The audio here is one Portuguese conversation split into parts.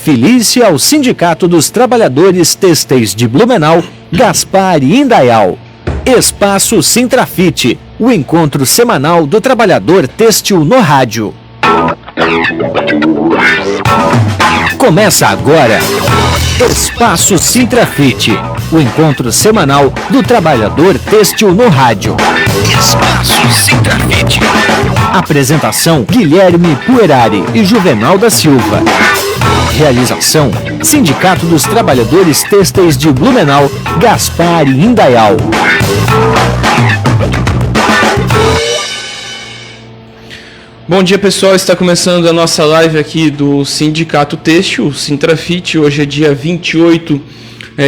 Filie-se ao Sindicato dos Trabalhadores Têxteis de Blumenau, Gaspar e Indaial. Espaço Sintrafit, o encontro semanal do trabalhador têxtil no rádio. Começa agora, Espaço Sintrafit, o encontro semanal do trabalhador têxtil no rádio. Espaço Sintrafit. Apresentação: Guilherme Puerari e Juvenal da Silva. Realização: Sindicato dos Trabalhadores Têxteis de Blumenau, Gaspar e Indaial. Bom dia, pessoal, está começando a nossa live aqui do Sindicato Têxtil, Sintrafit. Hoje é dia 28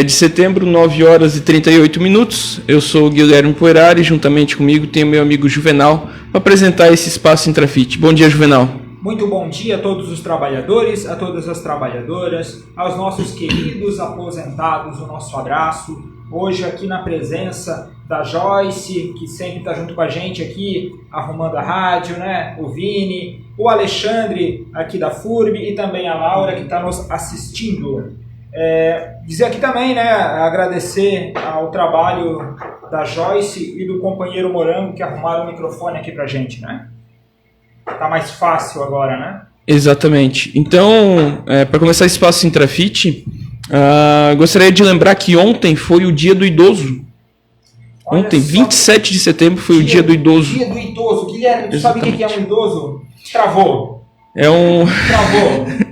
de setembro, 9 horas e 38 minutos. Eu sou o Guilherme Puerari, juntamente comigo tem o meu amigo Juvenal para apresentar esse espaço Sintrafit. Bom dia, Juvenal. Muito bom dia a todos os trabalhadores, a todas as trabalhadoras, aos nossos queridos aposentados, o nosso abraço. Hoje aqui na presença da Joyce, que sempre está junto com a gente aqui, arrumando a rádio, né? O Vini, o Alexandre aqui da FURB e também a Laura que está nos assistindo. Dizer aqui também, né, agradecer ao trabalho da Joyce e do companheiro Morango que arrumaram o microfone aqui pra gente, né? Tá mais fácil agora, né? Exatamente. Então, para começar esse espaço Sintrafit, gostaria de lembrar que ontem foi o Dia do Idoso. Olha ontem, só, 27 de setembro, foi o Dia do Idoso. Dia do Idoso. Guilherme, tu Exatamente. sabe o que é um idoso? Travou. Travou.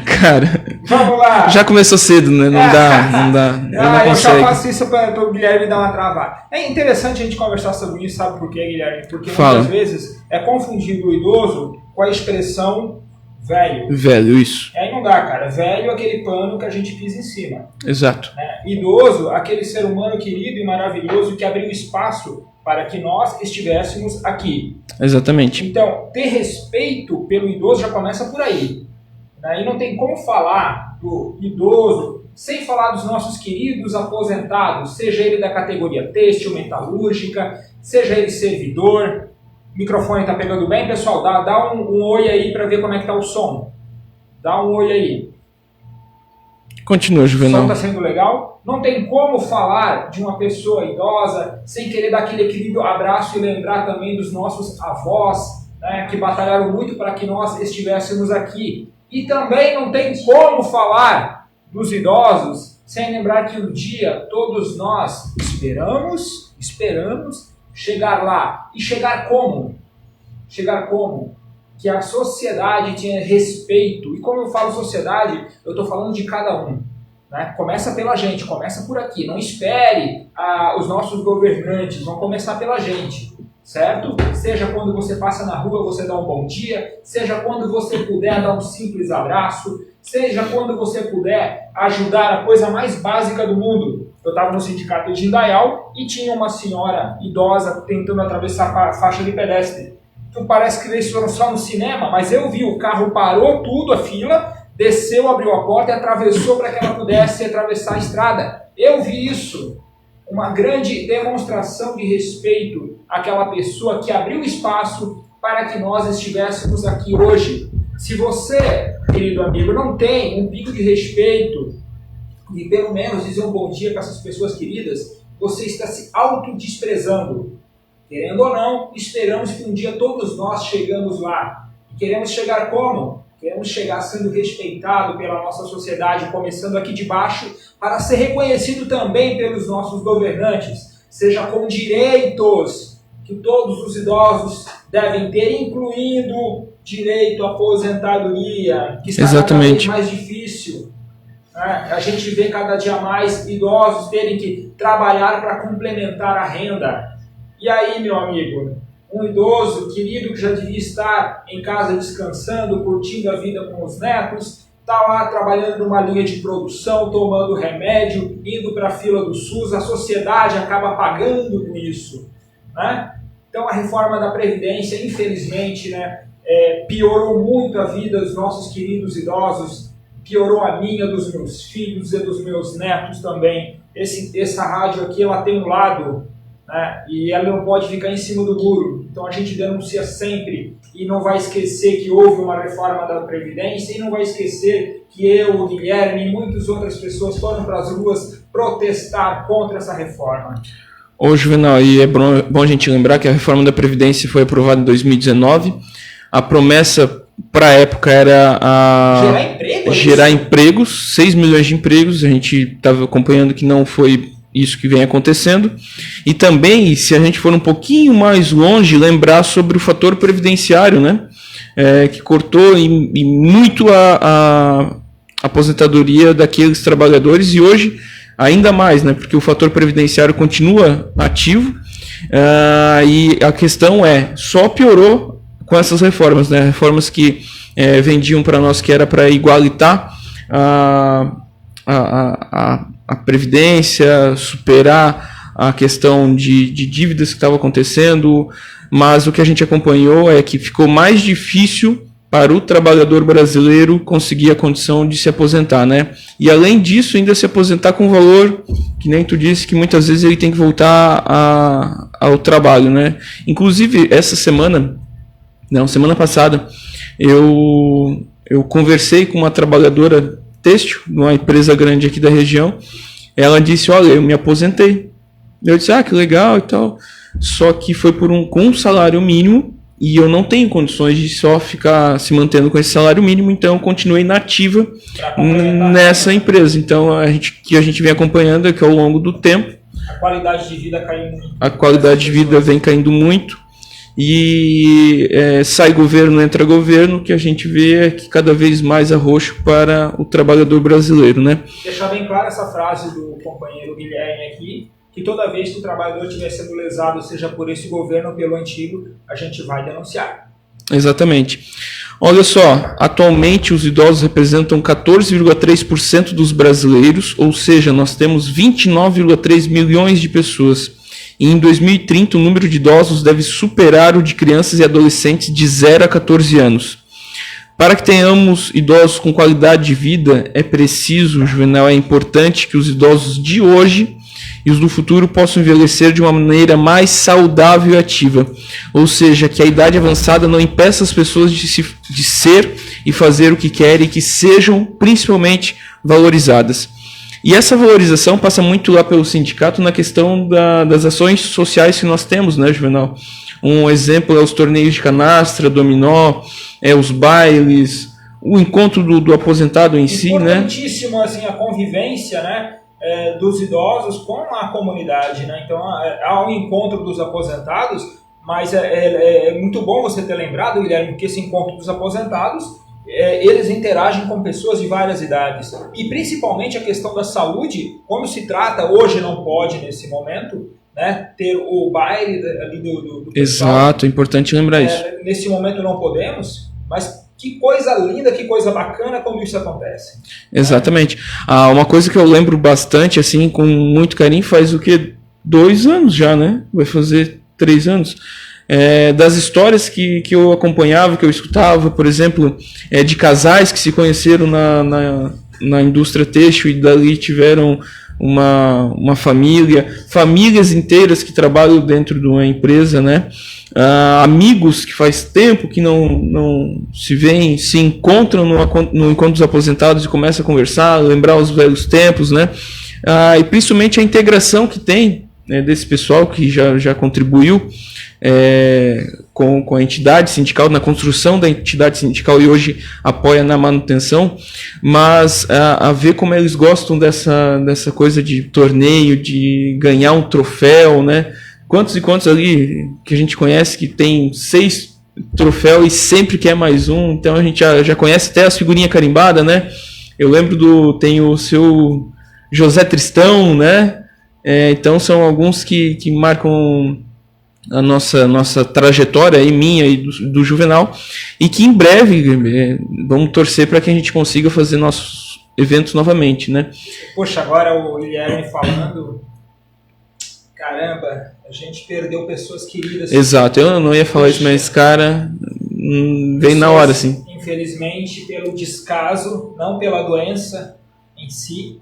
Cara, Vamos lá. já começou cedo, né? Não dá. Eu já faço isso para o Guilherme dar uma travada. É interessante a gente conversar sobre isso, sabe por quê, Guilherme? Porque muitas vezes é confundido o idoso com a expressão velho. Velho, isso. Aí não dá, cara. Velho é aquele pano que a gente pisa em cima. Exato. Idoso, aquele ser humano querido e maravilhoso que abriu espaço para que nós estivéssemos aqui. Exatamente. Então, ter respeito pelo idoso já começa por aí. E não tem como falar do idoso sem falar dos nossos queridos aposentados, seja ele da categoria têxtil, metalúrgica, seja ele servidor. O microfone está pegando bem, pessoal? Dá um oi aí para ver como é que está o som. Dá um oi aí. Continua, Juvenal. O som está sendo legal? Não tem como falar de uma pessoa idosa sem querer dar aquele querido abraço e lembrar também dos nossos avós, né, que batalharam muito para que nós estivéssemos aqui. E também não tem como falar dos idosos sem lembrar que um dia todos nós esperamos chegar lá. E chegar como? Chegar como? Que a sociedade tenha respeito. E como eu falo sociedade, eu estou falando de cada um. Né? Começa pela gente, começa por aqui. Não espere os nossos governantes, vão começar pela gente. Certo? Seja quando você passa na rua, você dá um bom dia, seja quando você puder dar um simples abraço, seja quando você puder ajudar a coisa mais básica do mundo. Eu estava no sindicato de Indaial e tinha uma senhora idosa tentando atravessar a faixa de pedestre. Então parece que eles foram só no cinema, mas eu vi, o carro parou tudo, a fila, desceu, abriu a porta e atravessou para que ela pudesse atravessar a estrada. Eu vi isso. Uma grande demonstração de respeito àquela pessoa que abriu espaço para que nós estivéssemos aqui hoje. Se você, querido amigo, não tem um pico de respeito e pelo menos dizer um bom dia para essas pessoas queridas, você está se autodesprezando. Querendo ou não, esperamos que um dia todos nós chegamos lá. E queremos chegar como? Queremos chegar sendo respeitado pela nossa sociedade, começando aqui de baixo, para ser reconhecido também pelos nossos governantes, seja com direitos que todos os idosos devem ter, incluindo direito à aposentadoria, que está cada vez mais difícil. A gente vê cada dia mais idosos terem que trabalhar para complementar a renda. E aí, meu amigo? Um idoso querido que já devia estar em casa descansando, curtindo a vida com os netos, está lá trabalhando numa linha de produção, tomando remédio, indo para a fila do SUS, a sociedade acaba pagando com isso. Né? Então a reforma da Previdência, infelizmente, né, piorou muito a vida dos nossos queridos idosos, piorou a minha, dos meus filhos e dos meus netos também. Essa rádio aqui ela tem um lado, né, e ela não pode ficar em cima do muro. Então a gente denuncia sempre e não vai esquecer que houve uma reforma da Previdência e não vai esquecer que eu, o Guilherme e muitas outras pessoas foram para as ruas protestar contra essa reforma. Ô, Juvenal, e é bom a gente lembrar que a reforma da Previdência foi aprovada em 2019. A promessa para a época era gerar empregos, 6 milhões de empregos. A gente estava acompanhando que não foi isso que vem acontecendo. E também, se a gente for um pouquinho mais longe, lembrar sobre o fator previdenciário, né? Que cortou e muito a aposentadoria daqueles trabalhadores, e hoje ainda mais, né? Porque o fator previdenciário continua ativo, e a questão só piorou com essas reformas, né? Reformas que vendiam para nós que era para igualitar a Previdência, superar a questão de dívidas que estava acontecendo, mas o que a gente acompanhou é que ficou mais difícil para o trabalhador brasileiro conseguir a condição de se aposentar, né? E além disso, ainda se aposentar com valor, que nem tu disse, que muitas vezes ele tem que voltar ao trabalho, né? Inclusive, semana passada, eu conversei com uma trabalhadora têxtil, numa empresa grande aqui da região. Ela disse, olha, eu me aposentei. Eu disse, que legal e tal. Só que foi com um salário mínimo, e eu não tenho condições de só ficar se mantendo com esse salário mínimo, então eu continuei nativa nessa empresa. Então, a gente vem acompanhando é que ao longo do tempo, a qualidade de vida caindo muito. A qualidade de vida vem caindo muito. E sai governo, entra governo, que a gente vê é que cada vez mais arroxo para o trabalhador brasileiro, né? Deixar bem clara essa frase do companheiro Guilherme aqui, que toda vez que o trabalhador estiver sendo lesado, seja por esse governo ou pelo antigo, a gente vai denunciar. Exatamente. Olha só, atualmente os idosos representam 14,3% dos brasileiros, ou seja, nós temos 29,3 milhões de pessoas. E em 2030, o número de idosos deve superar o de crianças e adolescentes de 0 a 14 anos. Para que tenhamos idosos com qualidade de vida, é preciso, Juvenal, é importante que os idosos de hoje e os do futuro possam envelhecer de uma maneira mais saudável e ativa. Ou seja, que a idade avançada não impeça as pessoas de ser e fazer o que querem e que sejam principalmente valorizadas. E essa valorização passa muito lá pelo sindicato na questão das ações sociais que nós temos, né, Juvenal? Um exemplo é os torneios de canastra, dominó, os bailes, o encontro do aposentado em si, né? Importantíssimo, assim, a convivência, né, dos idosos com a comunidade, né? Então, há um encontro dos aposentados, mas é muito bom você ter lembrado, Guilherme, que esse encontro dos aposentados, eles interagem com pessoas de várias idades. E principalmente a questão da saúde, quando se trata, hoje não pode nesse momento, né, ter o baile ali do pessoal. Exato, é importante lembrar isso. Nesse momento não podemos, mas que coisa linda, que coisa bacana quando isso acontece. Exatamente. Uma coisa que eu lembro bastante, assim, com muito carinho, faz o que? 2 anos já, né? Vai fazer 3 anos. Das histórias que eu acompanhava, que eu escutava, por exemplo, de casais que se conheceram na indústria têxtil e dali tiveram uma famílias inteiras que trabalham dentro de uma empresa, né? Amigos que faz tempo que não se veem, se encontram no encontro dos aposentados e começam a conversar, lembrar os velhos tempos, né? E principalmente a integração que tem, né, desse pessoal que já contribuiu com a entidade sindical, na construção da entidade sindical e hoje apoia na manutenção, mas a ver como eles gostam dessa coisa de torneio, de ganhar um troféu, né? Quantos e quantos ali que a gente conhece que tem 6 troféus e sempre quer mais um, então a gente já conhece até as figurinhas carimbadas, né? Eu lembro tem o seu José Tristão, né? Então são alguns que marcam a nossa trajetória, aí, minha e do Juvenal, e que em breve vamos torcer para que a gente consiga fazer nossos eventos novamente, né? Poxa, agora o Guilherme falando, caramba, a gente perdeu pessoas queridas. Exato, eu não ia falar isso, mas cara, vem na hora, assim. Infelizmente, pelo descaso, não pela doença em si,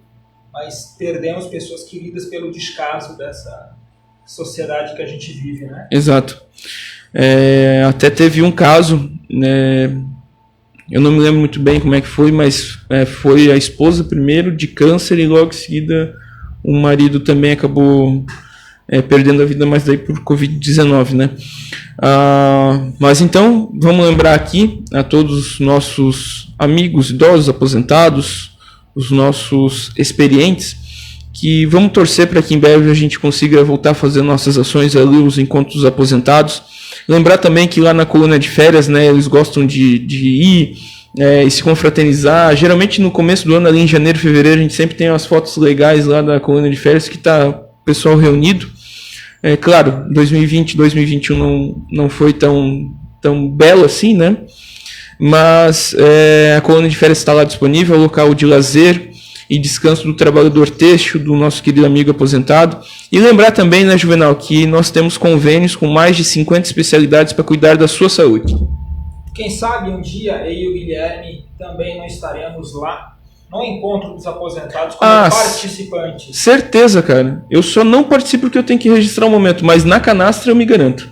mas perdemos pessoas queridas pelo descaso dessa sociedade que a gente vive, né? Exato. Até teve um caso, né, eu não me lembro muito bem como é que foi, mas foi a esposa primeiro de câncer e logo em seguida o marido também acabou perdendo a vida, mas daí por Covid-19, né? Mas então, vamos lembrar aqui a todos os nossos amigos idosos, aposentados, os nossos experientes, que vamos torcer para que em breve a gente consiga voltar a fazer nossas ações ali, os encontros aposentados. Lembrar também que lá na colônia de férias, né, eles gostam de ir e se confraternizar. Geralmente no começo do ano, ali em janeiro, fevereiro, a gente sempre tem umas fotos legais lá da colônia de férias que está o pessoal reunido. Claro, 2020, 2021 não foi tão belo assim, né? Mas a colônia de férias está lá disponível, é um local de lazer e descanso do trabalhador têxtil, do nosso querido amigo aposentado. E lembrar também, né, Juvenal, que nós temos convênios com mais de 50 especialidades para cuidar da sua saúde. Quem sabe um dia eu e o Guilherme também não estaremos lá no encontro dos aposentados como participantes. Certeza, cara. Eu só não participo porque eu tenho que registrar o momento, mas na canastra eu me garanto.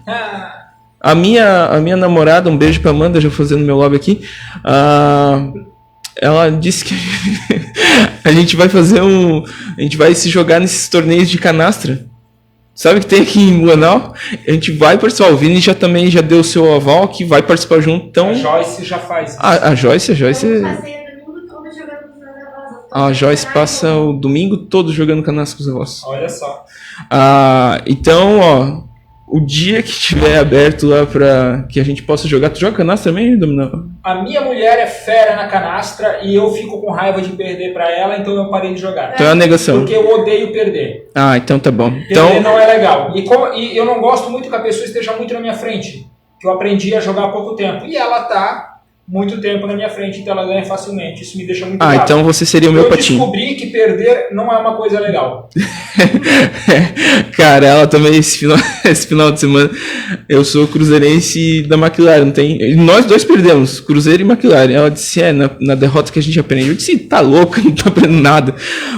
A minha namorada, um beijo pra Amanda, já fazendo meu lobby aqui, ela disse que a gente vai a gente vai se jogar nesses torneios de canastra. Sabe que tem aqui em Blumenau? A gente vai participar. O Vini também já deu o seu aval que vai participar junto. Então... A Joyce já faz isso. A Joyce... A Joyce passa o domingo todo jogando canastra com os avós. Olha só. Então, ó, o dia que estiver aberto lá pra que a gente possa jogar... Tu joga canastra também, Dominão? A minha mulher é fera na canastra e eu fico com raiva de perder pra ela, então eu parei de jogar. Então é uma negação. Porque eu odeio perder. Então tá bom. Perder não é legal. E eu não gosto muito que a pessoa esteja muito na minha frente. Que eu aprendi a jogar há pouco tempo. E ela tá muito tempo na minha frente, então ela ganha facilmente. Isso me deixa muito bravo. Então você seria o meu patinho. Eu descobri que perder não é uma coisa legal. Cara, ela também, esse final de semana, eu sou cruzeirense da McLaren, não tem? Nós dois perdemos, Cruzeiro e McLaren. Ela disse, na derrota que a gente aprende. Eu disse, tá louco, não tô aprendendo nada.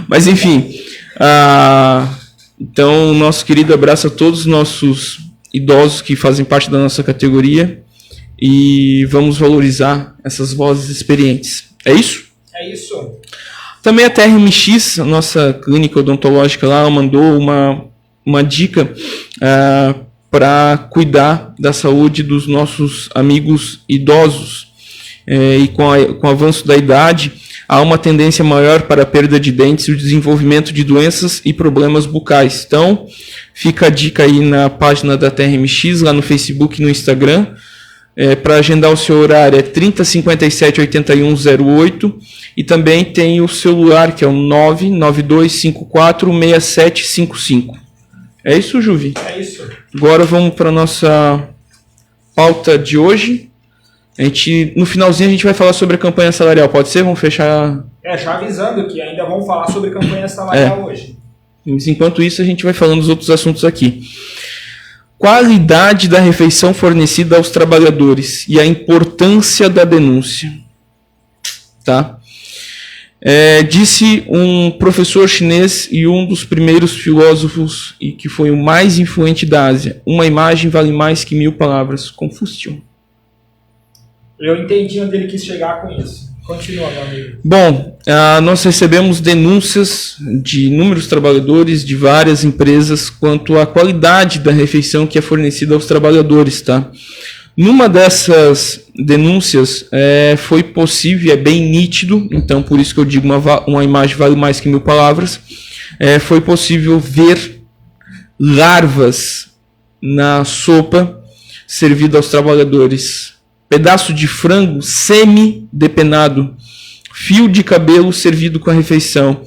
Mas enfim, então, nosso querido abraço a todos os nossos idosos que fazem parte da nossa categoria. E vamos valorizar essas vozes experientes. É isso? É isso. Também a TRMX, a nossa clínica odontológica lá, mandou uma dica para cuidar da saúde dos nossos amigos idosos. E com o avanço da idade, há uma tendência maior para a perda de dentes e o desenvolvimento de doenças e problemas bucais. Então, fica a dica aí na página da TRMX, lá no Facebook e no Instagram. Para agendar o seu horário é 3057 8108 e também tem o celular que é o 992546755. É isso, Juvi? É isso. Agora vamos para a nossa pauta de hoje. No finalzinho a gente vai falar sobre a campanha salarial. Pode ser? Vamos fechar... Já avisando que ainda vamos falar sobre campanha salarial hoje. Mas enquanto isso a gente vai falando dos outros assuntos aqui. Qualidade da refeição fornecida aos trabalhadores e a importância da denúncia. Tá? Disse um professor chinês e um dos primeiros filósofos e que foi o mais influente da Ásia: uma imagem vale mais que 1000 palavras. Confúcio. Eu entendi onde ele quis chegar com isso. Continua, meu amigo. Bom, nós recebemos denúncias de inúmeros trabalhadores de várias empresas quanto à qualidade da refeição que é fornecida aos trabalhadores, tá? Numa dessas denúncias foi possível, é bem nítido, então por isso que eu digo uma imagem vale mais que 1000 palavras, foi possível ver larvas na sopa servida aos trabalhadores. Pedaço de frango semi-depenado, fio de cabelo servido com a refeição.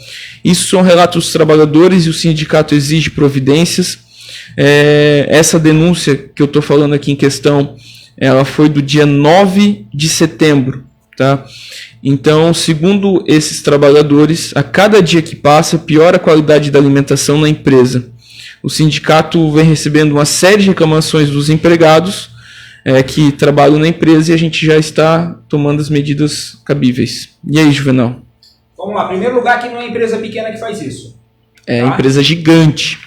Isso são relatos dos trabalhadores e o sindicato exige providências. Essa denúncia que eu estou falando aqui em questão, ela foi do dia 9 de setembro. Tá? Então, segundo esses trabalhadores, a cada dia que passa, piora a qualidade da alimentação na empresa. O sindicato vem recebendo uma série de reclamações dos empregados que trabalham na empresa e a gente já está tomando as medidas cabíveis. E aí, Juvenal? Vamos lá. Primeiro lugar, que não é empresa pequena que faz isso. Tá? Empresa gigante.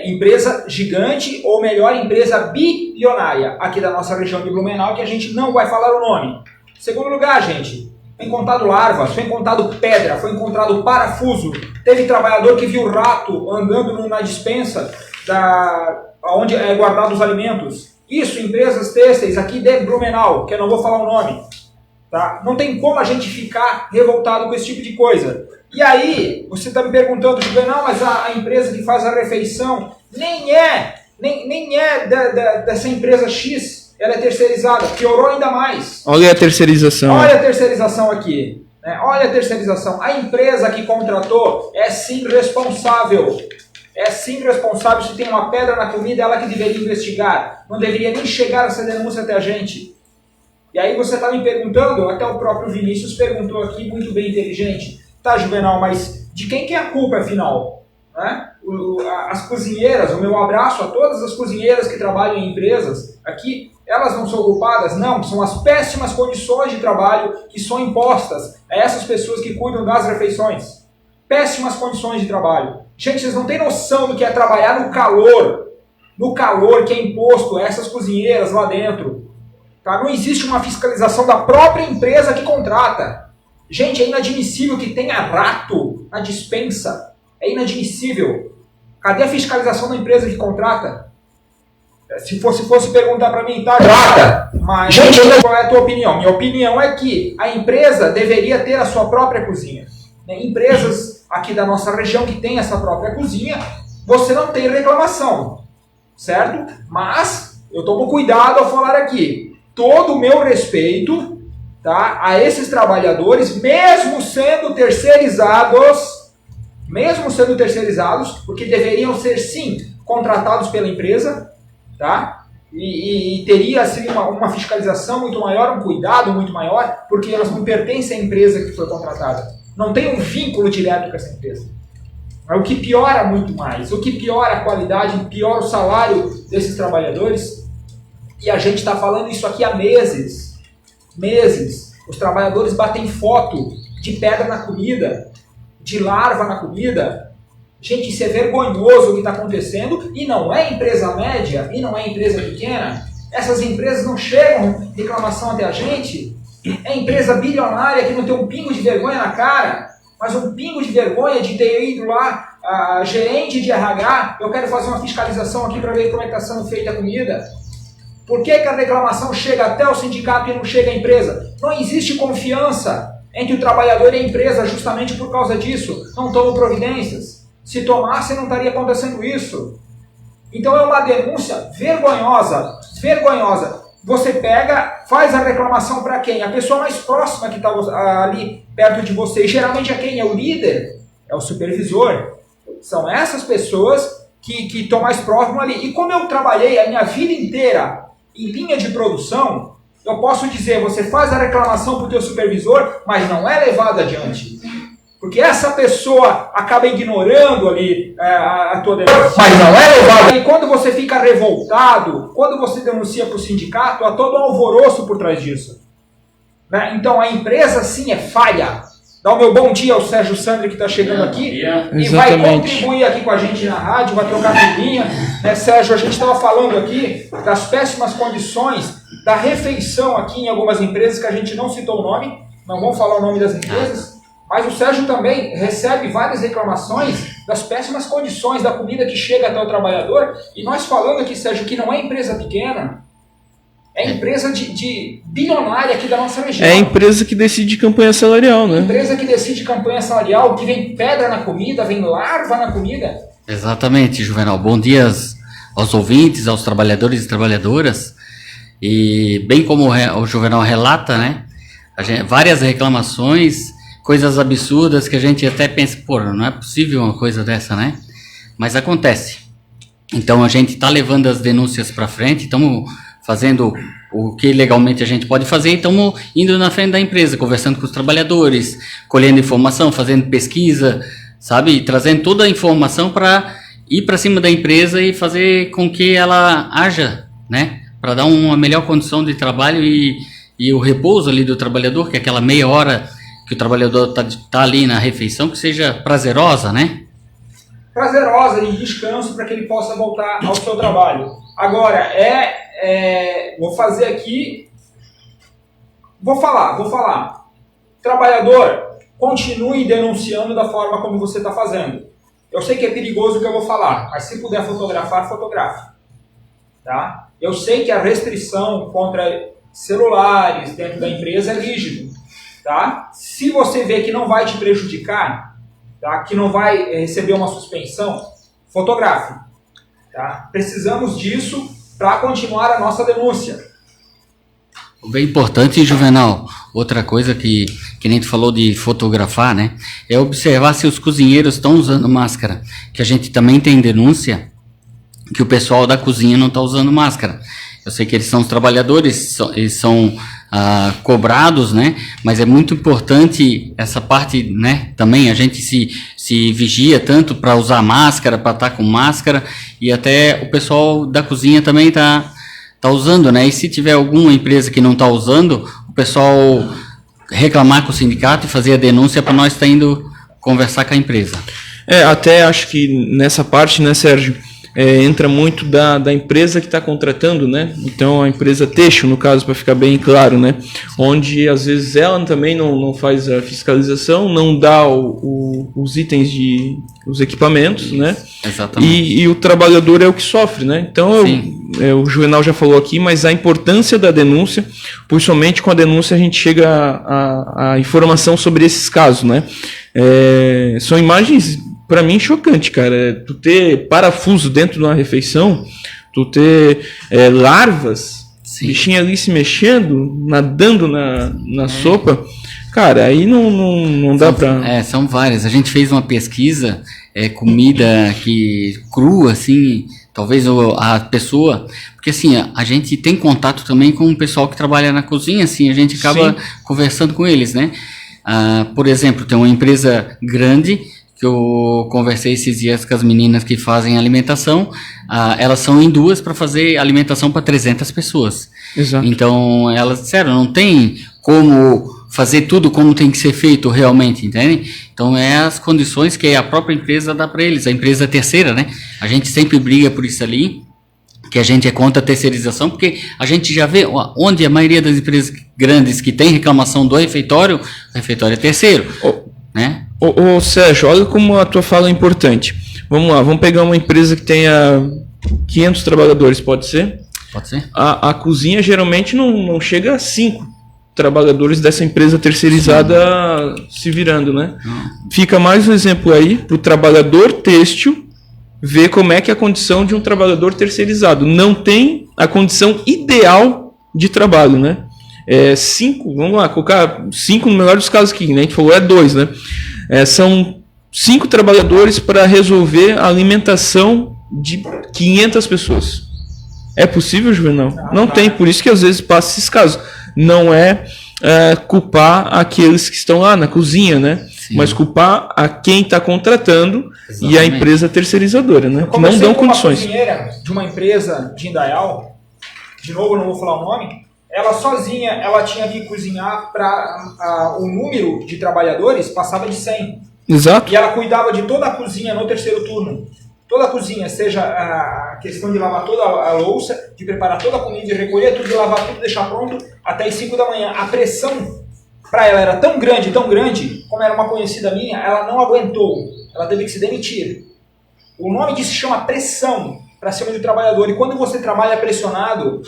Empresa gigante, ou melhor, empresa bilionária aqui da nossa região de Blumenau, que a gente não vai falar o nome. Segundo lugar, gente, foi encontrado larvas, foi encontrado pedra, foi encontrado parafuso. Teve trabalhador que viu rato andando na despensa onde é guardado os alimentos. Isso, empresas têxteis aqui de Blumenau, que eu não vou falar o nome. Tá? Não tem como a gente ficar revoltado com esse tipo de coisa. E aí, você está me perguntando, Juvenal, mas a empresa que faz a refeição nem é dessa empresa X, ela é terceirizada, piorou ainda mais. Olha a terceirização. Olha a terceirização aqui. Né? Olha a terceirização. A empresa que contratou é sim responsável. É sim responsável. Se tem uma pedra na comida, ela que deveria investigar. Não deveria nem chegar essa denúncia até a gente. E aí você está me perguntando, até o próprio Vinícius perguntou aqui, muito bem inteligente. Tá, Juvenal, mas de quem que é a culpa, afinal? Né? As cozinheiras, o meu abraço a todas as cozinheiras que trabalham em empresas aqui, elas não são culpadas? Não, são as péssimas condições de trabalho que são impostas a essas pessoas que cuidam das refeições. Péssimas condições de trabalho. Gente, vocês não têm noção do que é trabalhar no calor que é imposto a essas cozinheiras lá dentro. Tá? Não existe uma fiscalização da própria empresa que contrata. Gente, é inadmissível que tenha rato na despensa. É inadmissível. Cadê a fiscalização da empresa que contrata? Se fosse perguntar para mim, tá? Contrata! Mas, gente, qual é a tua opinião? Minha opinião é que a empresa deveria ter a sua própria cozinha. Empresas aqui da nossa região que tem essa própria cozinha, você não tem reclamação. Certo? Mas, eu tomo cuidado ao falar aqui. Todo o meu respeito, tá, a esses trabalhadores, mesmo sendo terceirizados, porque deveriam ser, sim, contratados pela empresa, tá? E teria assim, uma fiscalização muito maior, um cuidado muito maior, porque elas não pertencem à empresa que foi contratada. Não tem um vínculo direto com essa empresa. É o que piora muito mais, o que piora a qualidade, piora o salário desses trabalhadores. E a gente está falando isso aqui há meses. Os trabalhadores batem foto de pedra na comida, de larva na comida. Gente, isso é vergonhoso o que está acontecendo. E não é empresa média, e não é empresa pequena. Essas empresas não chegam reclamação até a gente. É empresa bilionária que não tem um pingo de vergonha na cara. Mas um pingo de vergonha de ter ido lá, gerente de RH, eu quero fazer uma fiscalização aqui para ver como é que está sendo feita a comida. Por que a reclamação chega até o sindicato e não chega à empresa? Não existe confiança entre o trabalhador e a empresa justamente por causa disso. Não tomam providências. Se tomassem, não estaria acontecendo isso. Então é uma denúncia vergonhosa. Você pega, faz a reclamação para quem? A pessoa mais próxima que está ali perto de você. E geralmente é quem? É o líder? É o supervisor. São essas pessoas que estão mais próximo ali. E como eu trabalhei a minha vida inteira em linha de produção, eu posso dizer, você faz a reclamação para o teu supervisor, mas não é levado adiante. Porque essa pessoa acaba ignorando ali a tua denúncia. Mas não é levado. E quando você fica revoltado, quando você denuncia para o sindicato, há todo um alvoroço por trás disso. Né? Então a empresa sim é falha. Dá o meu bom dia ao Sérgio Sandri que está chegando aqui e vai contribuir aqui com a gente na rádio, vai trocar figurinha. Né, Sérgio, a gente estava falando aqui das péssimas condições da refeição aqui em algumas empresas que a gente não citou o nome, não vamos falar o nome das empresas, mas o Sérgio também recebe várias reclamações das péssimas condições da comida que chega até o trabalhador. E nós falando aqui, Sérgio, que não é empresa pequena, é empresa de bilionária aqui da nossa região. É empresa que decide campanha salarial, né? Empresa que decide campanha salarial, que vem pedra na comida, vem larva na comida. Exatamente, Juvenal. Bom dia aos ouvintes, aos trabalhadores e trabalhadoras. E bem como o Juvenal relata, né? Várias reclamações, coisas absurdas que a gente até pensa, pô, não é possível uma coisa dessa, né? Mas acontece. Então a gente está levando as denúncias para frente, estamos fazendo o que legalmente a gente pode fazer, estamos indo na frente da empresa, conversando com os trabalhadores, colhendo informação, fazendo pesquisa, sabe? Trazendo toda a informação para ir para cima da empresa e fazer com que ela haja, né? Para dar uma melhor condição de trabalho e o repouso ali do trabalhador, que é aquela meia hora que o trabalhador tá ali na refeição, que seja prazerosa, né? Prazerosa, de descanso, para que ele possa voltar ao seu trabalho. Agora, vou fazer aqui Vou falar. Trabalhador, continue denunciando da forma como você está fazendo. Eu sei que é perigoso o que eu vou falar, mas se puder fotografar, fotografe. Tá? Eu sei que a restrição contra celulares dentro da empresa é rígida. Tá? Se você vê que não vai te prejudicar, tá? Que não vai receber uma suspensão, fotografe. Tá? Precisamos disso para continuar a nossa denúncia. Bem importante, Juvenal, outra coisa que nem tu falou de fotografar, né? É observar se os cozinheiros estão usando máscara. Que a gente também tem denúncia que o pessoal da cozinha não está usando máscara. Eu sei que eles são os trabalhadores, eles são cobrados, né? Mas é muito importante essa parte, né? Também a gente se vigia tanto para usar máscara, para estar com máscara, e até o pessoal da cozinha também tá usando, né? E se tiver alguma empresa que não está usando, o pessoal reclamar com o sindicato e fazer a denúncia para nós estar indo conversar com a empresa. Até acho que nessa parte, né, Sérgio, entra muito da empresa que está contratando, né? Então a empresa têxtil, no caso, para ficar bem claro, né? Onde às vezes ela também não faz a fiscalização, não dá os itens os equipamentos, né? Exatamente. E o trabalhador é o que sofre, né? Então o Juvenal já falou aqui, mas a importância da denúncia, pois somente com a denúncia a gente chega a informação sobre esses casos, né? São imagens, para mim, chocante, cara. Tu ter parafuso dentro de uma refeição, tu ter larvas, bichinho ali se mexendo, nadando na sopa, cara, aí não dá pra... São várias. A gente fez uma pesquisa, comida crua, assim, talvez a pessoa... Porque, assim, a gente tem contato também com o pessoal que trabalha na cozinha, assim, a gente acaba conversando com eles, né? Por exemplo, tem uma empresa grande que eu conversei esses dias com as meninas que fazem alimentação, elas são em duas para fazer alimentação para 300 pessoas. Exato. Então, elas disseram, não tem como fazer tudo como tem que ser feito realmente, entende? Então, as condições que a própria empresa dá para eles, a empresa terceira, né? A gente sempre briga por isso ali, que a gente é contra a terceirização, porque a gente já vê onde a maioria das empresas grandes que tem reclamação do refeitório, o refeitório é terceiro, né? Ô Sérgio, olha como a tua fala é importante. Vamos lá, vamos pegar uma empresa que tenha 500 trabalhadores, pode ser? Pode ser. A cozinha geralmente não chega a 5 trabalhadores dessa empresa terceirizada se virando, né? Fica mais um exemplo aí para o trabalhador têxtil ver como é que é a condição de um trabalhador terceirizado. Não tem a condição ideal de trabalho, né? 5, vamos lá, colocar 5 no melhor dos casos aqui, né? A gente falou 2, né? São 5 trabalhadores para resolver a alimentação de 500 pessoas. É possível, Juvenal? Não tem, por isso que às vezes passa esses casos. Não culpar aqueles que estão lá na cozinha, né? Sim. Mas culpar a quem está contratando. Exatamente. E a empresa terceirizadora, né? Que não dão condições. Uma cozinheira de uma empresa de Indaial, de novo não vou falar o nome, ela sozinha, ela tinha que cozinhar para o número de trabalhadores passava de 100. Exato. E ela cuidava de toda a cozinha no terceiro turno. Toda a cozinha, seja a questão de lavar toda a louça, de preparar toda a comida, de recolher tudo, de lavar tudo, deixar pronto até as 5 da manhã. A pressão para ela era tão grande, como era uma conhecida minha, ela não aguentou. Ela teve que se demitir. O nome disso se chama pressão para cima do trabalhador. E quando você trabalha pressionado,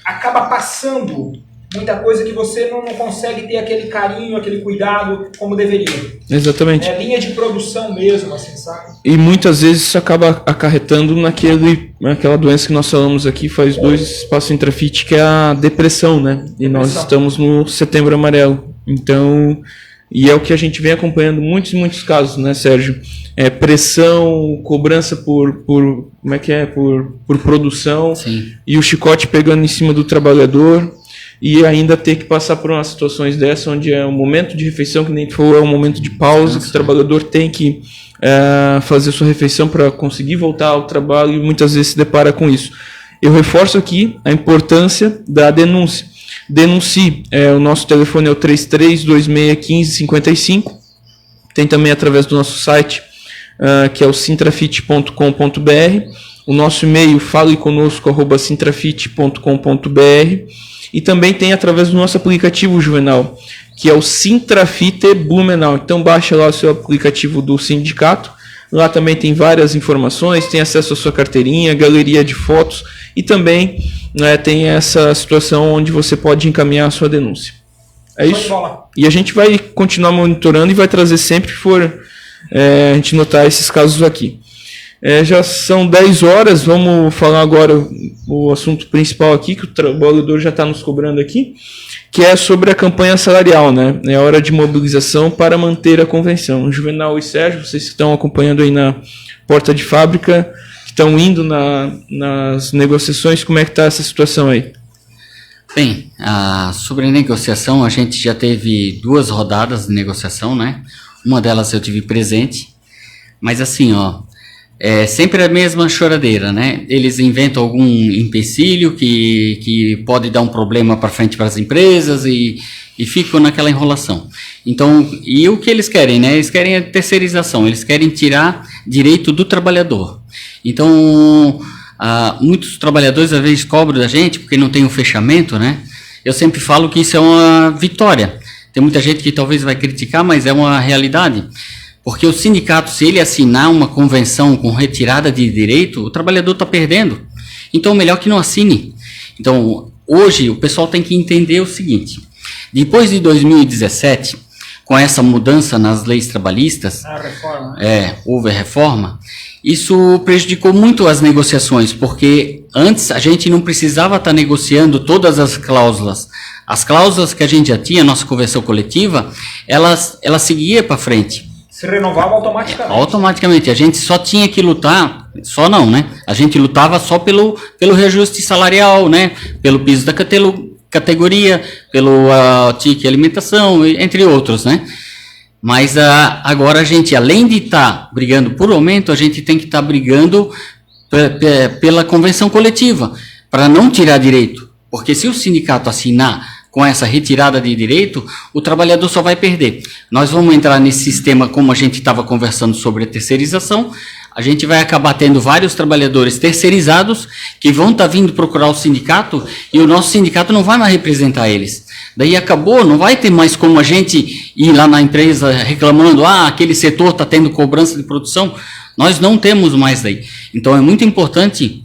acaba passando muita coisa que você não consegue ter aquele carinho, aquele cuidado como deveria. Exatamente. É linha de produção mesmo, assim, sabe? E muitas vezes isso acaba acarretando naquela doença que nós falamos aqui faz 2 espaços intrafit, que é a depressão, né? E nós estamos no Setembro Amarelo. Então, e é o que a gente vem acompanhando muitos casos, né, Sérgio? Pressão, cobrança por como é que é? Por produção. Sim. E o chicote pegando em cima do trabalhador. E ainda ter que passar por umas situações dessas, onde é um momento de refeição, que nem falou, é um momento de pausa, que o trabalhador tem que fazer sua refeição para conseguir voltar ao trabalho e muitas vezes se depara com isso. Eu reforço aqui a importância da denúncia. Denuncie. O nosso telefone é o 33261555. Tem também através do nosso site, que é o sintrafit.com.br. O nosso e-mail, faleconosco@sintrafit.com.br. e também tem através do nosso aplicativo, Juvenal, que é o Sintrafite Blumenau. Então baixa lá o seu aplicativo do sindicato. Lá também tem várias informações, tem acesso à sua carteirinha, galeria de fotos e também tem essa situação onde você pode encaminhar a sua denúncia. É isso. E a gente vai continuar monitorando e vai trazer sempre que for a gente notar esses casos aqui. Já são 10 horas, vamos falar agora o assunto principal aqui, que o trabalhador já está nos cobrando aqui, que é sobre a campanha salarial, né? É hora de mobilização para manter a convenção. Juvenal e Sérgio, vocês que estão acompanhando aí na porta de fábrica, que estão indo nas negociações, como é que está essa situação aí? Bem, sobre a negociação, a gente já teve 2 rodadas de negociação, né? Uma delas eu tive presente, mas assim, é sempre a mesma choradeira, né? Eles inventam algum empecilho que pode dar um problema para frente para as empresas e ficam naquela enrolação. Então, e o que eles querem, né? Eles querem a terceirização, eles querem tirar direito do trabalhador. Então, muitos trabalhadores às vezes cobram da gente porque não tem um fechamento, né? Eu sempre falo que isso é uma vitória. Tem muita gente que talvez vai criticar, mas é uma realidade. Porque o sindicato, se ele assinar uma convenção com retirada de direito, o trabalhador está perdendo. Então, melhor que não assine. Então, hoje, o pessoal tem que entender o seguinte. Depois de 2017, com essa mudança nas leis trabalhistas, houve a reforma, isso prejudicou muito as negociações, porque antes a gente não precisava estar negociando todas as cláusulas. As cláusulas que a gente já tinha, nossa convenção coletiva, ela seguia para frente. Se renovava automaticamente. Automaticamente. A gente só tinha que lutar, só não, né? A gente lutava só pelo reajuste salarial, né? Pelo piso da categoria, pelo TIC alimentação, entre outros, né? Mas agora a gente, além de estar brigando por aumento, a gente tem que estar brigando pela convenção coletiva, para não tirar direito. Porque se o sindicato assinar com essa retirada de direito, o trabalhador só vai perder. Nós vamos entrar nesse sistema, como a gente estava conversando sobre a terceirização, a gente vai acabar tendo vários trabalhadores terceirizados que vão estar vindo procurar o sindicato e o nosso sindicato não vai mais representar eles. Daí acabou, não vai ter mais como a gente ir lá na empresa reclamando, aquele setor está tendo cobrança de produção. Nós não temos mais daí. Então é muito importante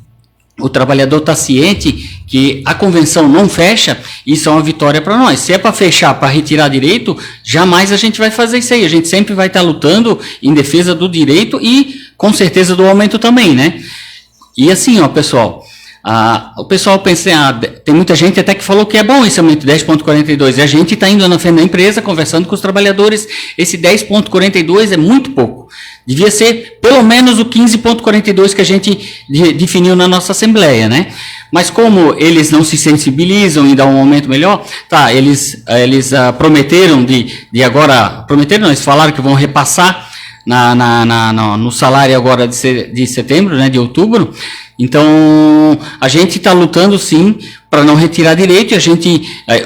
o trabalhador estar ciente que a convenção não fecha, isso é uma vitória para nós. Se é para fechar, para retirar direito, jamais a gente vai fazer isso aí. A gente sempre vai estar lutando em defesa do direito e, com certeza, do aumento também, né? E assim, pessoal, o pessoal pensa, tem muita gente até que falou que é bom esse aumento de 10,42, e a gente está indo na frente da empresa, conversando com os trabalhadores, esse 10,42 é muito pouco. Devia ser pelo menos o 15,42 que a gente definiu na nossa Assembleia, né? Mas como eles não se sensibilizam em dar um aumento melhor, eles prometeram prometeram não, eles falaram que vão repassar no salário agora de setembro, né, de outubro. Então, a gente está lutando sim para não retirar direito, e a gente,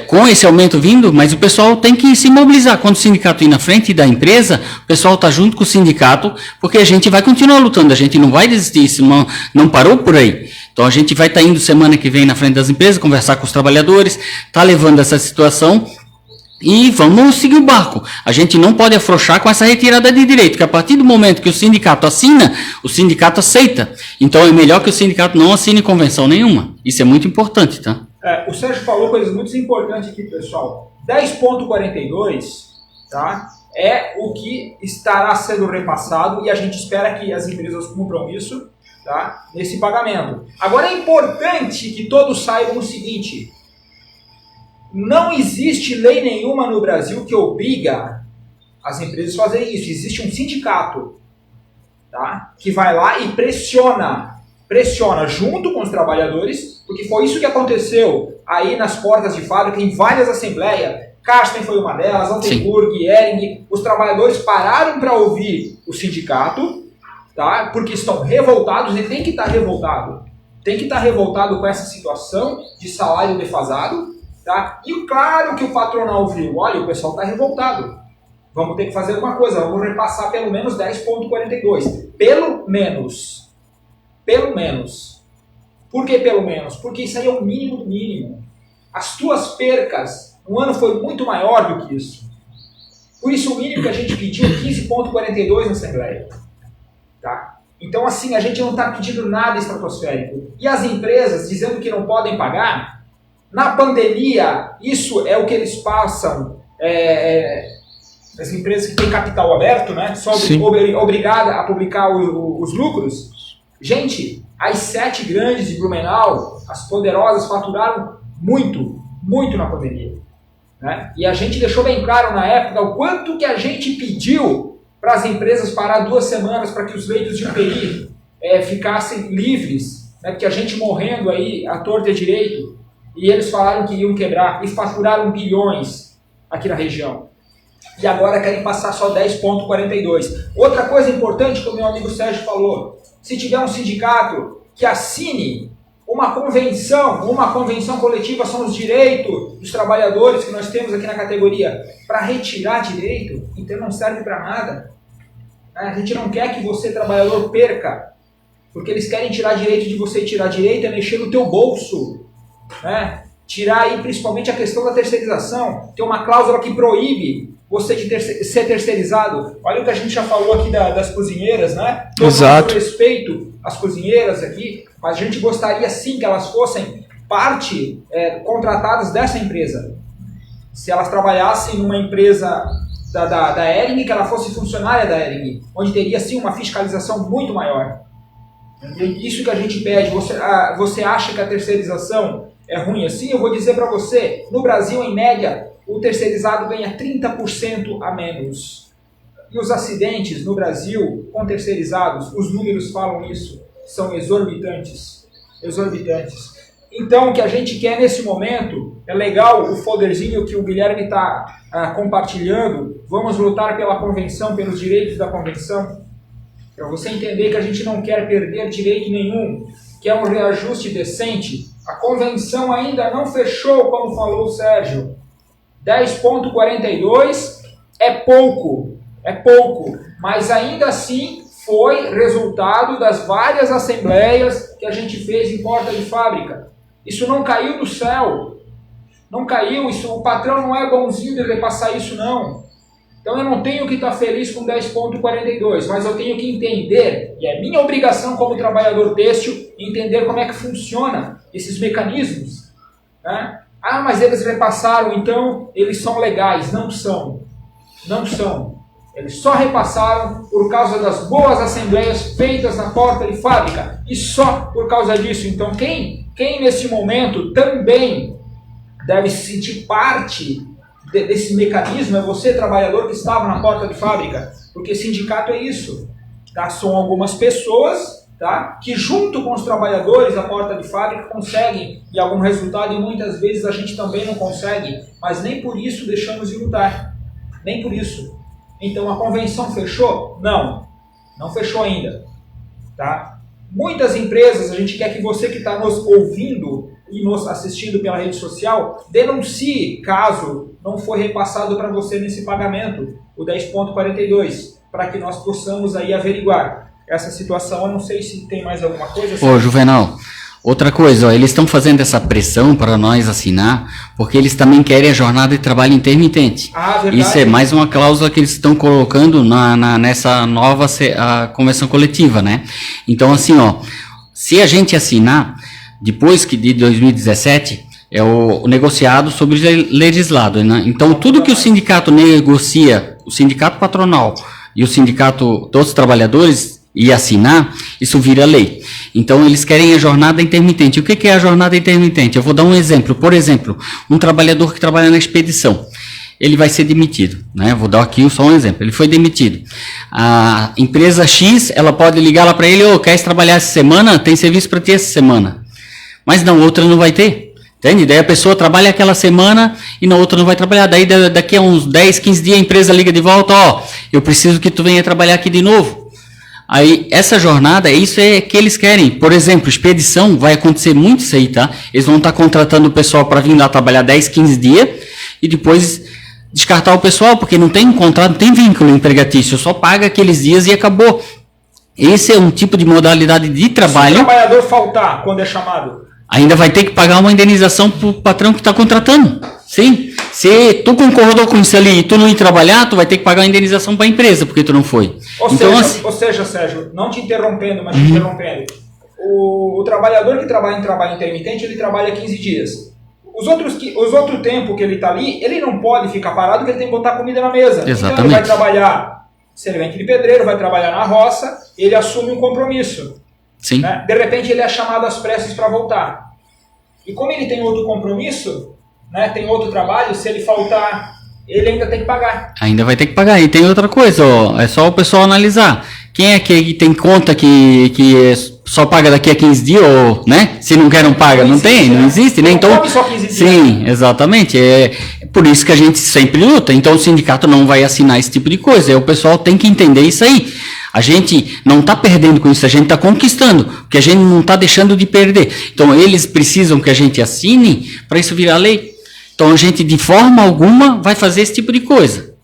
com esse aumento vindo, mas o pessoal tem que se mobilizar. Quando o sindicato ir na frente da empresa, o pessoal está junto com o sindicato, porque a gente vai continuar lutando, a gente não vai desistir, isso não parou por aí. Então, a gente vai estar indo semana que vem na frente das empresas, conversar com os trabalhadores, tá levando essa situação, e vamos seguir o barco. A gente não pode afrouxar com essa retirada de direito, que a partir do momento que o sindicato assina, o sindicato aceita. Então é melhor que o sindicato não assine convenção nenhuma. Isso é muito importante, tá? O Sérgio falou coisas muito importantes aqui, pessoal. 10,42, tá? É o que estará sendo repassado e a gente espera que as empresas cumpram isso, tá? Nesse pagamento. Agora é importante que todos saibam o seguinte: não existe lei nenhuma no Brasil que obriga as empresas a fazerem isso. Existe um sindicato, tá, que vai lá e pressiona junto com os trabalhadores, porque foi isso que aconteceu aí nas portas de fábrica, em várias assembleias. Carsten foi uma delas, Altenburg, Ehring. Os trabalhadores pararam para ouvir o sindicato, tá, porque estão revoltados, e tem que estar revoltado. Tem que estar revoltado com essa situação de salário defasado. Tá? E claro que o patronal viu, olha, o pessoal está revoltado, vamos ter que fazer alguma coisa, vamos repassar pelo menos 10,42, pelo menos. Por que pelo menos? Porque isso aí é o mínimo do mínimo. as tuas percas no ano foi muito maior do que isso. Por isso o mínimo que a gente pediu é 15,42 na Assembleia. Tá? Então assim, a gente não está pedindo nada estratosférico. E as empresas dizendo que não podem pagar, na pandemia, isso é o que eles passam, as empresas que têm capital aberto, né, são obrigadas a publicar os lucros. Gente, as 7 grandes de Blumenau, as poderosas, faturaram muito, muito na pandemia. Né? E a gente deixou bem claro na época o quanto que a gente pediu para as empresas parar 2 semanas para que os leitos de UTI ficassem livres, né? Porque a gente morrendo aí à torta e à direito, e eles falaram que iam quebrar, e faturaram bilhões aqui na região. E agora querem passar só 10,42. Outra coisa importante que o meu amigo Sérgio falou, se tiver um sindicato que assine uma convenção coletiva, são os direitos dos trabalhadores que nós temos aqui na categoria, para retirar direito, então não serve para nada. A gente não quer que você, trabalhador, perca, porque eles querem tirar direito de você, e tirar direito é mexer no teu bolso. Né? Tirar aí principalmente a questão da terceirização, tem uma cláusula que proíbe você de ser terceirizado. Olha o que a gente já falou aqui das cozinheiras, né? Exato. Eu respeito as cozinheiras aqui, mas a gente gostaria sim que elas fossem parte contratadas dessa empresa. Se elas trabalhassem numa empresa da Hering, que ela fosse funcionária da Hering, onde teria sim uma fiscalização muito maior. Isso que a gente pede. Você acha que a terceirização é ruim assim? Eu vou dizer para você, no Brasil, em média, o terceirizado ganha 30% a menos. E os acidentes no Brasil com terceirizados, os números falam isso, são exorbitantes. Exorbitantes. Então, o que a gente quer nesse momento, é legal o folderzinho que o Guilherme está compartilhando, vamos lutar pela convenção, pelos direitos da convenção, para você entender que a gente não quer perder direito nenhum, que é um reajuste decente. A convenção ainda não fechou, como falou o Sérgio. 10,42 é pouco, mas ainda assim foi resultado das várias assembleias que a gente fez em porta de fábrica. Isso não caiu do céu, não caiu, o patrão não é bonzinho de repassar isso não. Então eu não tenho que estar feliz com 10,42, mas eu tenho que entender, e é minha obrigação como trabalhador têxtil, entender como é que funciona esses mecanismos. Né? Ah, mas eles repassaram, então eles são legais. Não são. Não são. Eles só repassaram por causa das boas assembleias feitas na porta de fábrica. E só por causa disso. Então quem nesse momento também deve se sentir parte desse mecanismo é você, trabalhador que estava na porta de fábrica. Porque sindicato é isso. Tá? São algumas pessoas, tá, que junto com os trabalhadores da porta de fábrica conseguem e algum resultado, e muitas vezes a gente também não consegue, mas nem por isso deixamos de lutar. Nem por isso. Então a convenção fechou? Não. Não fechou ainda. Tá? Muitas empresas, a gente quer que você que está nos ouvindo e nos assistindo pela rede social, denuncie caso não for repassado para você nesse pagamento, o 10,42, para que nós possamos aí averiguar essa situação. Eu não sei se tem mais alguma coisa. Ô, Juvenal, outra coisa, ó, eles estão fazendo essa pressão para nós assinar, porque eles também querem a jornada de trabalho intermitente. Ah, verdade. Isso é mais uma cláusula que eles estão colocando nessa nova convenção coletiva, né? Então, assim, ó, se a gente assinar, depois que de 2017, é o negociado sobre o legislado, né? Então, tudo que o sindicato negocia, o sindicato patronal e o sindicato dos trabalhadores, e assinar, isso vira lei. Então, eles querem a jornada intermitente. O que é a jornada intermitente? Eu vou dar um exemplo. Por exemplo, um trabalhador que trabalha na expedição, ele vai ser demitido, né? Vou dar aqui só um exemplo. Ele foi demitido. A empresa X, ela pode ligar lá para ele, quer trabalhar essa semana? Tem serviço para ti essa semana. Mas na outra não vai ter. Entende? Daí a pessoa trabalha aquela semana e na outra não vai trabalhar. Daí daqui a uns 10, 15 dias a empresa liga de volta, eu preciso que tu venha trabalhar aqui de novo. Aí, essa jornada, isso é que eles querem. Por exemplo, expedição, vai acontecer muito isso aí, tá? Eles vão estar contratando o pessoal para vir lá trabalhar 10, 15 dias e depois descartar o pessoal, porque não tem contrato, não tem vínculo empregatício, só paga aqueles dias e acabou. Esse é um tipo de modalidade de trabalho. Se o trabalhador faltar quando é chamado, ainda vai ter que pagar uma indenização pro patrão que está contratando. Sim. Se tu concordou com isso ali e tu não ir trabalhar, tu vai ter que pagar uma indenização para a empresa, porque tu não foi. Ou seja, Sérgio, não te interrompendo, mas te interrompendo. O trabalhador que trabalha em trabalho intermitente, ele trabalha 15 dias. Os outro tempo que ele está ali, ele não pode ficar parado, porque ele tem que botar comida na mesa. Exatamente. Então ele vai trabalhar servente de pedreiro, vai trabalhar na roça, ele assume um compromisso. Sim. Né? De repente ele é chamado às pressas para voltar. E como ele tem outro compromisso, né, tem outro trabalho, se ele faltar, ele ainda tem que pagar. Ainda vai ter que pagar. E tem outra coisa, ó, é só o pessoal analisar. Quem é que tem conta que só paga daqui a 15 dias, ou, né? Se não quer, não paga. Não tem, não existe, né? Então, só 15 dias. Sim, exatamente. É por isso que a gente sempre luta. Então, o sindicato não vai assinar esse tipo de coisa. O pessoal tem que entender isso aí. A gente não está perdendo com isso, a gente está conquistando, porque a gente não está deixando de perder. Então, eles precisam que a gente assine para isso virar lei. Então, a gente, de forma alguma, vai fazer esse tipo de coisa.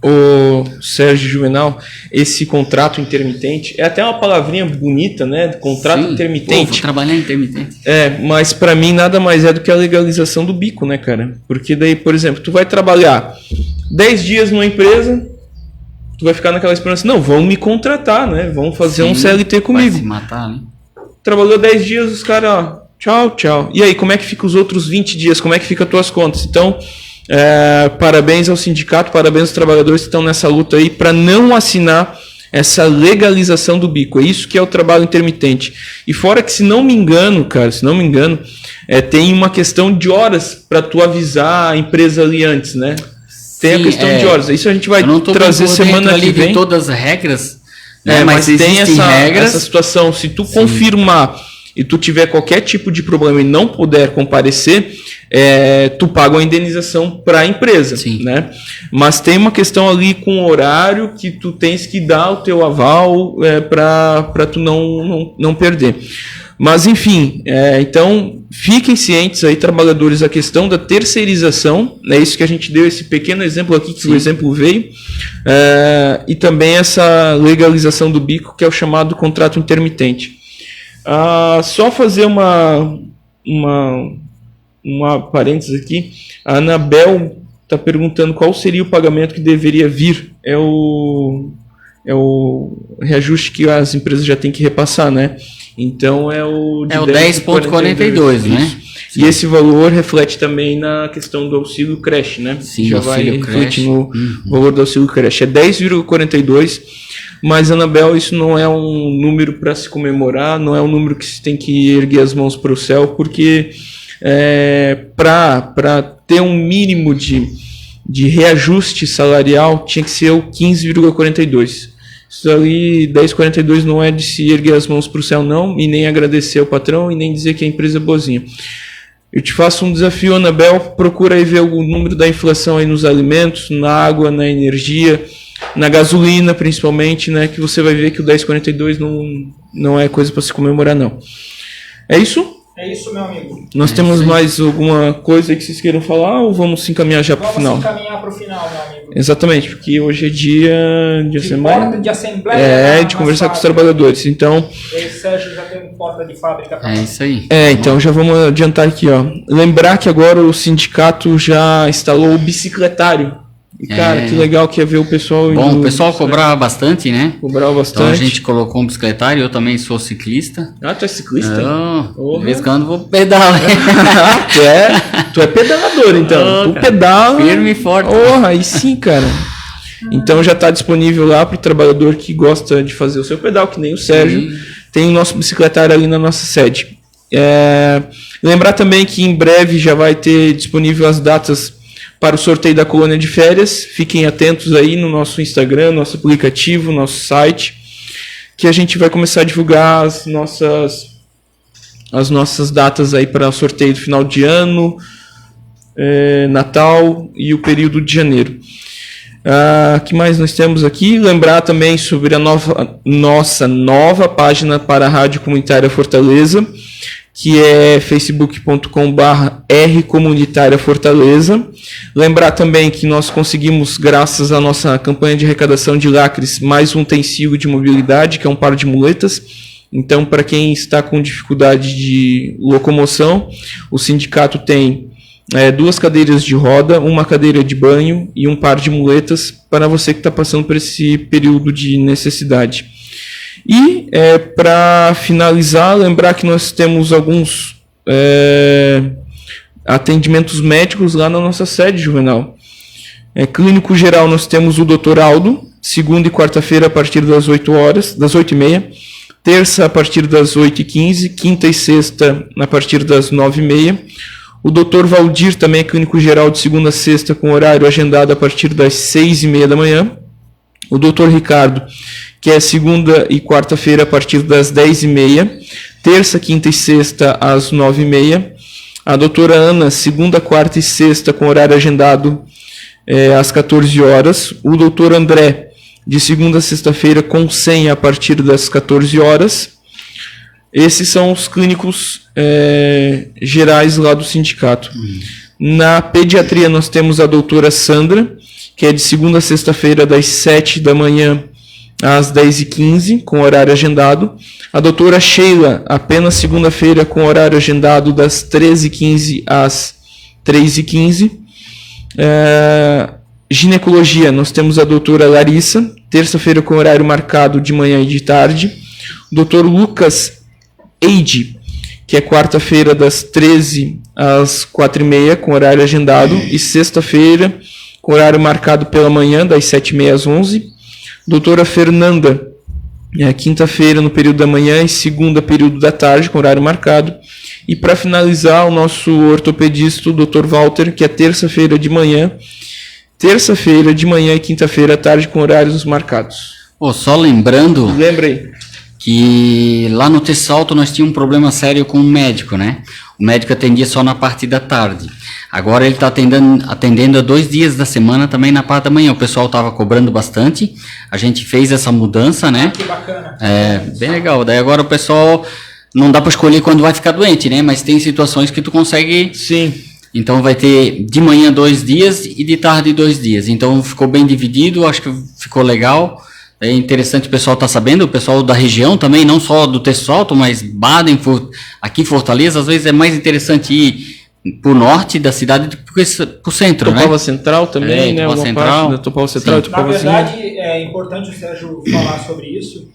O Sérgio Juvenal, esse contrato intermitente, é até uma palavrinha bonita, né? Contrato intermitente. Vou trabalhar intermitente. Mas para mim nada mais é do que a legalização do bico, né, cara? Porque daí, por exemplo, tu vai trabalhar 10 dias numa empresa, tu vai ficar naquela esperança, não, vão me contratar, né? Vão fazer um CLT comigo. Vai se matar, né? Trabalhou 10 dias, os caras, ó, tchau, tchau. E aí, como é que fica os outros 20 dias? Como é que fica as tuas contas? Então, parabéns ao sindicato, parabéns aos trabalhadores que estão nessa luta aí para não assinar essa legalização do bico. É isso que é o trabalho intermitente. E fora que, se não me engano, tem uma questão de horas para tu avisar a empresa ali antes, né? Tem a questão de horas. Isso a gente vai trazer semana que vem. De todas as regras, né? Mas tem regras. essa situação. Se tu confirmar e tu tiver qualquer tipo de problema e não puder comparecer, tu paga uma indenização para a empresa. Sim. Né? Mas tem uma questão ali com o horário que tu tens que dar o teu aval para tu não perder. Mas, enfim, então, fiquem cientes aí, trabalhadores, a questão da terceirização, é isso que a gente deu, esse pequeno exemplo aqui, que o exemplo veio, e também essa legalização do bico, que é o chamado contrato intermitente. Só fazer uma parênteses aqui, a Anabel está perguntando qual seria o pagamento que deveria vir, é o reajuste que as empresas já têm que repassar, né? Então é o 10,42, né? E esse valor reflete também na questão do auxílio creche, né? Sim, já vai refletir no valor do auxílio creche. É 10,42, mas, Anabel, isso não é um número para se comemorar, não é um número que se tem que erguer as mãos para o céu, porque para ter um mínimo de reajuste salarial tinha que ser o 15,42. Isso ali, 10,42 não é de se erguer as mãos para o céu, não, e nem agradecer ao patrão, e nem dizer que a empresa é boazinha. Eu te faço um desafio, Anabel, procura aí ver o número da inflação aí nos alimentos, na água, na energia, na gasolina principalmente, né, que você vai ver que o 10,42 não é coisa para se comemorar, não. É isso? É isso, meu amigo. Nós temos mais alguma coisa aí que vocês queiram falar ou vamos se encaminhar já para o final? Vamos se encaminhar para o final, meu amigo. Exatamente, porque hoje é dia de assembleia. De assembleia. De conversar com os trabalhadores. Então, o Sérgio já tem porta de fábrica. É isso aí. Então já vamos adiantar aqui, ó. Lembrar que agora o sindicato já instalou o bicicletário. E, cara, que legal que é ver o pessoal... Bom, o pessoal cobrava bastante, né? Cobrava bastante. Então a gente colocou um bicicletário, eu também sou ciclista. Tu é ciclista? De vez em quando vou pedalar. Tu é pedalador, então. Tu pedala... Firme e forte. Aí sim, cara. Então já está disponível lá para o trabalhador que gosta de fazer o seu pedal, que nem o Sérgio. Sim. Tem o nosso bicicletário ali na nossa sede. Lembrar também que em breve já vai ter disponível as datas para o sorteio da colônia de férias. Fiquem atentos aí no nosso Instagram, nosso aplicativo, nosso site, que a gente vai começar a divulgar as nossas datas aí para o sorteio do final de ano, Natal e o período de janeiro. O que mais nós temos aqui? Lembrar também sobre a nossa nova página para a Rádio Comunitária Fortaleza, que é facebook.com/R Comunitária Fortaleza. Lembrar também que nós conseguimos, graças à nossa campanha de arrecadação de lacres, mais um utensílio de mobilidade, que é um par de muletas, Então, para quem está com dificuldade de locomoção, o sindicato tem 2 cadeiras de roda, uma cadeira de banho e um par de muletas para você que está passando por esse período de necessidade. E, para finalizar, lembrar que nós temos alguns atendimentos médicos lá na nossa sede, Juvenal. Clínico geral, nós temos o Dr. Aldo, segunda e quarta-feira a partir das 8 horas, das 8h30, terça a partir das 8h15, quinta e sexta a partir das 9h30. O Dr. Valdir também é clínico geral de segunda a sexta, com horário agendado a partir das 6h30 da manhã. O Dr. Ricardo, que é segunda e quarta-feira a partir das 10h30, terça, quinta e sexta às 9h30. A doutora Ana, segunda, quarta e sexta, com horário agendado às 14 horas. O doutor André, de segunda a sexta-feira, com senha a partir das 14 horas. Esses são os clínicos gerais lá do sindicato. Na pediatria, nós temos a doutora Sandra, que é de segunda a sexta-feira, das 7 da manhã às 10h15, com horário agendado. A doutora Sheila, apenas segunda-feira, com horário agendado das 13h15 às 3h15. Ginecologia, nós temos a doutora Larissa, terça-feira com horário marcado de manhã e de tarde. O doutor Lucas Eide, que é quarta-feira das 13 às 4h30, com horário agendado. E sexta-feira, com horário marcado pela manhã, das 7h30 às 11h. Doutora Fernanda, quinta-feira no período da manhã e segunda período da tarde, com horário marcado. E para finalizar, o nosso ortopedista, o Dr. Walter, que é terça-feira de manhã e quinta-feira à tarde, com horários marcados. Só lembrando... Lembrei. Que lá no Tessalto nós tínhamos um problema sério com o médico, né? O médico atendia só na parte da tarde. Agora ele está atendendo a 2 dias da semana também na parte da manhã. O pessoal estava cobrando bastante. A gente fez essa mudança, né? Que bacana. Bem legal. Daí agora o pessoal não dá para escolher quando vai ficar doente, né? Mas tem situações que tu consegue... Sim. Então vai ter de manhã 2 dias e de tarde 2 dias. Então ficou bem dividido, acho que ficou legal. É interessante o pessoal estar sabendo, o pessoal da região também, não só do Tessalto, mas Baden, aqui em Fortaleza, às vezes é mais interessante ir para o norte da cidade do que para o centro, Tupava, né? Central também, né? Tupava Central. Da Tupava Central e Na Tupavazinho. verdade, é importante o Sérgio falar sobre isso.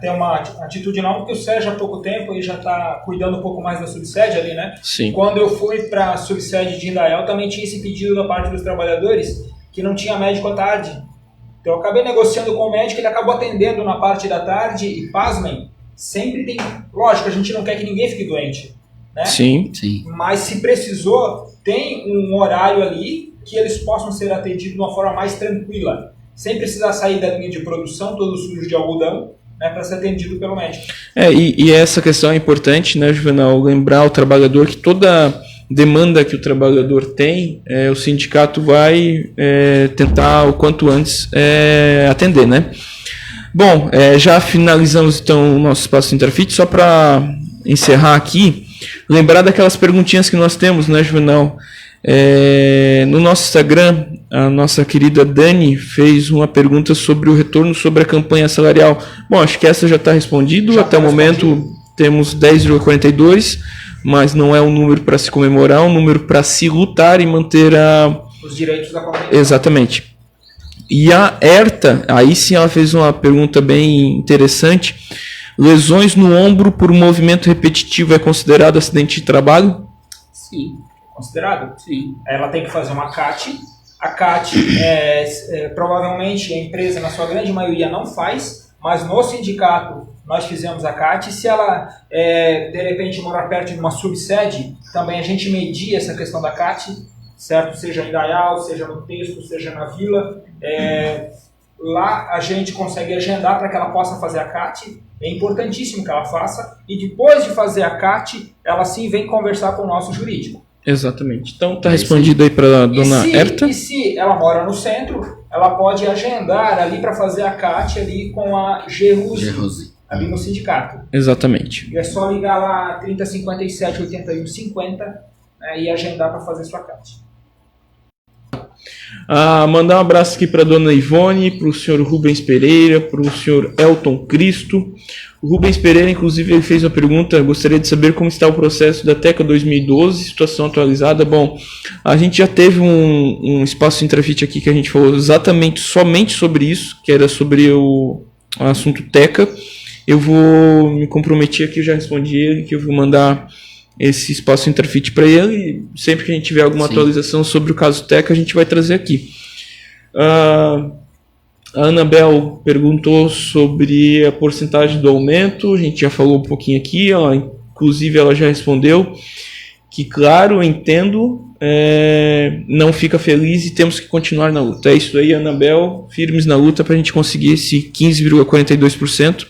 Ter uma atitude não, porque o Sérgio há pouco tempo ele já está cuidando um pouco mais da subsede ali, né? Sim. Quando eu fui para a subsede de Indaial, também tinha esse pedido da parte dos trabalhadores que não tinha médico à tarde. Então eu acabei negociando com o médico, ele acabou atendendo na parte da tarde e, pasmem, sempre tem... Lógico, a gente não quer que ninguém fique doente, né? Sim. Mas se precisou, tem um horário ali que eles possam ser atendidos de uma forma mais tranquila, sem precisar sair da linha de produção, todo sujo de algodão, né, para ser atendido pelo médico. E essa questão é importante, né, Juvenal? Lembrar o trabalhador que toda demanda que o trabalhador tem, o sindicato vai tentar o quanto antes atender, né? Bom, já finalizamos então o nosso espaço Intrafit. Só para encerrar aqui, lembrar daquelas perguntinhas que nós temos, né, Juvenal? No nosso Instagram, a nossa querida Dani fez uma pergunta sobre o retorno sobre a campanha salarial. Bom, acho que essa já está respondido. Até o momento temos 10,42, mas não é um número para se comemorar, é um número para se lutar e manter os direitos da comunidade. Exatamente. E a Herta, aí sim ela fez uma pergunta bem interessante. Lesões no ombro por movimento repetitivo é considerado acidente de trabalho? Sim. Considerado? Sim. Ela tem que fazer uma CAT. A CAT, provavelmente, a empresa, na sua grande maioria, não faz, mas no sindicato nós fizemos a CAT. Se ela, de repente, morar perto de uma subsede, também a gente media essa questão da CAT, certo? Seja em Indaial, seja no Texto, seja na Vila. Lá a gente consegue agendar para que ela possa fazer a CAT. É importantíssimo que ela faça. E depois de fazer a CAT, ela sim vem conversar com o nosso jurídico. Exatamente. Então está respondido aí para a dona Herta. E se ela mora no centro, ela pode agendar ali para fazer a CAT ali com a Geruse, ali no sindicato. Exatamente. E é só ligar lá 3057 81 50 e agendar para fazer sua CAT. Mandar um abraço aqui para a dona Ivone, para o senhor Rubens Pereira, para o senhor Elton Cristo. O Rubens Pereira, inclusive, ele fez uma pergunta, gostaria de saber como está o processo da TECA 2012, situação atualizada. Bom, a gente já teve um espaço Intrafit aqui que a gente falou somente sobre isso, que era sobre o assunto TECA. Eu vou me comprometer aqui, eu já respondi ele, que eu vou mandar esse espaço Intrafit para ele, e sempre que a gente tiver alguma atualização sobre o caso TECA, a gente vai trazer aqui. A Anabel perguntou sobre a porcentagem do aumento, a gente já falou um pouquinho aqui, inclusive ela já respondeu que, claro, eu entendo, não fica feliz e temos que continuar na luta. É isso aí, Anabel, firmes na luta para a gente conseguir esse 15,42%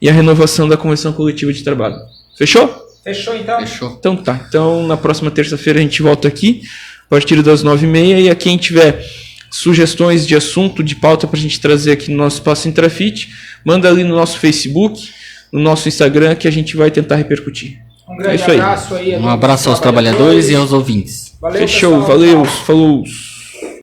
e a renovação da convenção coletiva de trabalho. Fechou? Fechou, então? Fechou. Então tá. Então na próxima terça-feira a gente volta aqui, a partir das 9h30. E a quem tiver sugestões de assunto, de pauta para a gente trazer aqui no nosso Espaço Intrafit, manda ali no nosso Facebook, no nosso Instagram, que a gente vai tentar repercutir. Um grande abraço aí. Um abraço aos trabalhadores e aos ouvintes. Valeu, Fechou, pessoal. valeu, falou.